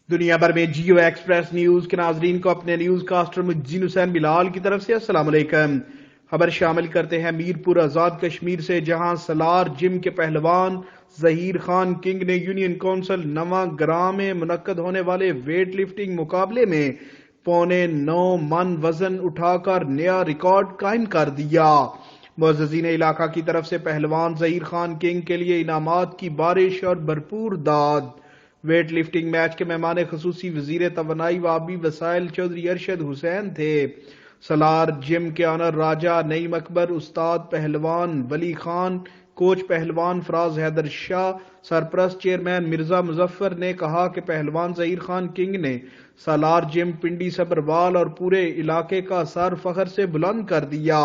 دنیا بھر میں جیو ایکسپریس نیوز کے ناظرین کو اپنے نیوز کاسٹر مجین حسین بلال کی طرف سے السلام علیکم۔ خبر شامل کرتے ہیں میرپور آزاد کشمیر سے، جہاں سلار جم کے پہلوان ظہیر خان کنگ نے یونین کونسل نواں گراں میں منعقد ہونے والے ویٹ لفٹنگ مقابلے میں 9.25 من وزن اٹھا کر نیا ریکارڈ قائم کر دیا۔ معززین علاقہ کی طرف سے پہلوان ظہیر خان کنگ کے لیے انعامات کی بارش اور بھرپور داد۔ ویٹ لفٹنگ میچ کے مہمان خصوصی وزیر توانائی و آبی وسائل چودھری ارشد حسین تھے۔ سلار جم کے آنر راجہ نعیم اکبر، استاد پہلوان ولی خان، کوچ پہلوان فراز حیدر شاہ، سرپرست چیئرمین مرزا مظفر نے کہا کہ پہلوان ظہیر خان کنگ نے سالار جم پنڈی سبھروال اور پورے علاقے کا سر فخر سے بلند کر دیا۔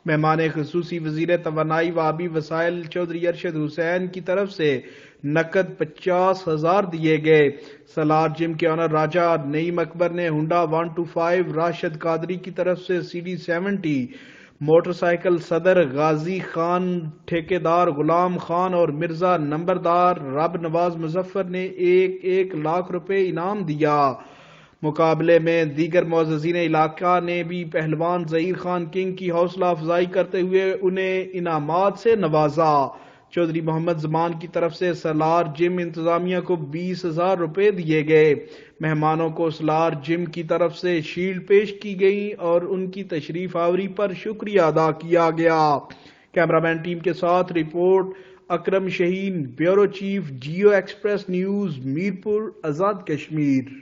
مہمان خصوصی وزیر توانائی و آبی وسائل چودھری ارشد حسین کی طرف سے نقد 50,000 دیے گئے۔ سالار جم کے آنر راجہ نعیم اکبر نے ہونڈا 125 راشد قادری کی طرف سے CD70 موٹر سائیکل، صدر غازی خان، ٹھیکیدار غلام خان اور مرزا نمبردار رب نواز مظفر نے 1 لاکھ روپے انعام دیا۔ مقابلے میں دیگر معززین علاقہ نے بھی پہلوان ظہیر خان کنگ کی حوصلہ افزائی کرتے ہوئے انہیں انعامات سے نوازا۔ چودھری محمد زمان کی طرف سے سالار جم انتظامیہ کو 20,000 روپے دیے گئے۔ مہمانوں کو سالار جم کی طرف سے شیلڈ پیش کی گئی اور ان کی تشریف آوری پر شکریہ ادا کیا گیا۔ کیمرامین ٹیم کے ساتھ report Akram Shaheen, bureau chief, Geo Express News, Mirpur Azad Kashmir.